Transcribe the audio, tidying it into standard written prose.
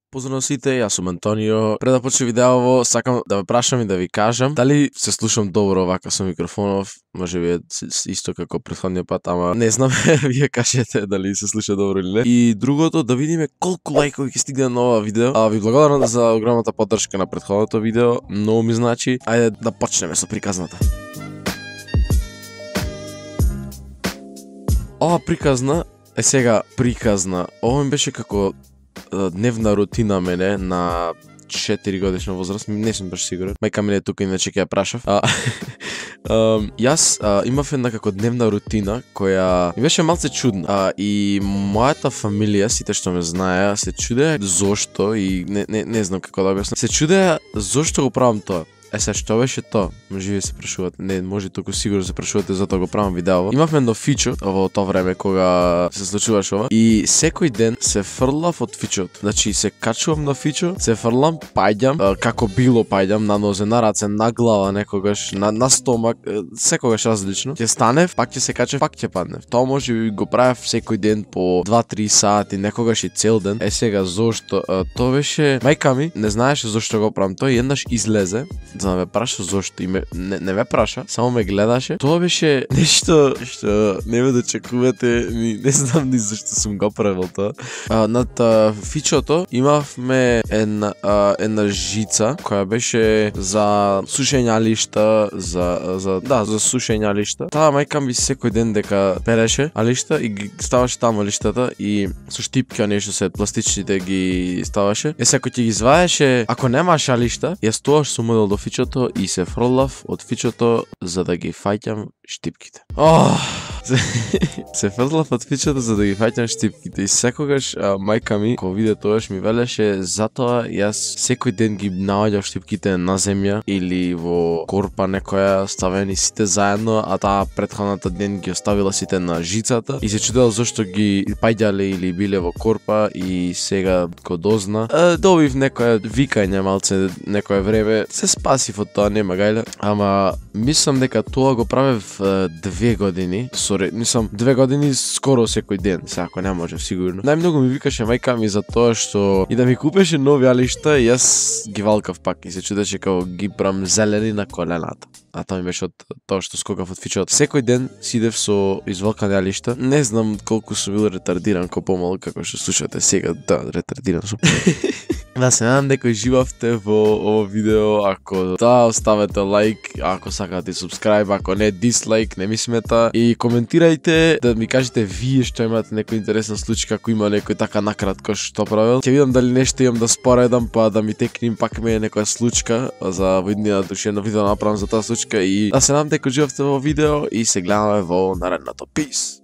Поздрав на сите, јас сум Антонио. Пред да почне видеово, сакам да ве прашам и да ви кажам дали се слушам добро вака со микрофонов, може би е исто како претходниот пат, ама не знам, вие кажете дали се слуша добро или не. И другото, да видиме колку лајкови ќе стигне на ова видео. Ви благодарам за огромната поддршка на претходното видео, многу ми значи. Ајде да почнеме со приказната. Ова приказна е сега приказна. Ова ми беше како дневна рутина мене на 4 годишна возраст, не сум баш сигурен. Мајка мене е тука, иначе ќе ја прашав. Јас имав една како дневна рутина која ми беше малце чудна. И мојата фамилија, сите што ме знаеа, се чудеа зошто и не знам како да објаснам. Се чудеа зошто го правам тоа. Се што беше тоа? Може ви се прашувате, не, може толку сигурно се прашувате, затоа го правам видео. Имавме едно фичо во тоа време кога се случуваше ова и секој ден се фрлав од фичот. Значи се качувам на фичо, се фрлам, паѓам, како било паѓам, на нозе, на раце, на глава, некогаш на стомак, секогаш различно. Ќе станев, пак ќе се качев, пак ќе паднев. Тоа може би го правев секој ден по 2-3 сати, некогаш и цел ден. Сега зошто? Тоа беше мајка ми не знаеше зошто го правам тоа и еднаш излезе за да ме праша зошто и не ме праша, само ме гледаше. Тоа беше нешто што не ме дочекувате, не знам ни зашто сум го правил тоа. Над фичото имавме една жица која беше за сушење алишта, за сушење алишта. Таа мајка ми секој ден дека переше алишта и ги ставаше таму алиштата и со штипки нешто се пластичните ги ставаше. Ако ќе ги извадеше, ако немаш алишта, ја стоаш со модел до фичото и се фрлав од фичото за да ги фаќам штипките. Се фрлав од фичото за да ги фаќам штипките и секогаш мајка ми кога виде тоаш ми велеше затоа јас секој ден ги наоѓав штипките на земја или во корпа некоја ставени сите заедно, а таа претходната ден ги оставила сите на жицата и се чудела зошто ги паѓале или биле во корпа и сега го дозна. Добив некоја викање малце некое време, се спасив од тоа, нема гајле, ама мислам дека тоа го правев 2 години. Мислам 2 години скоро секој ден, се ако не можев сигурно. Најмногу ми викаше мајка ми за тоа што и да ми купеше нови алишта и јас ги валкав пак и се чудеше како ги брам зелени на колената. А тоа ми беше од тоа што скокав од фичот. Секој ден сидев со извалкани алишта. Не знам колку сум бил ретардиран ко помал, како што слушате сега, да, ретардиран сум. Да се надам дека живавте во ово видео. Ако оставете лайк, ако сакате субскрайб, ако не дислайк, не ми смета. И коментирајте да ми кажете вие што имате некој интересен случај, како има некој така накратко што правил. Ќе видам дали нешто имам да споредам, па да ми текнем пак ме некоја случка за виднината уште едно видео направам за таа случка и да се надам дека живавте во видео и се гледаме во наредното. Peace!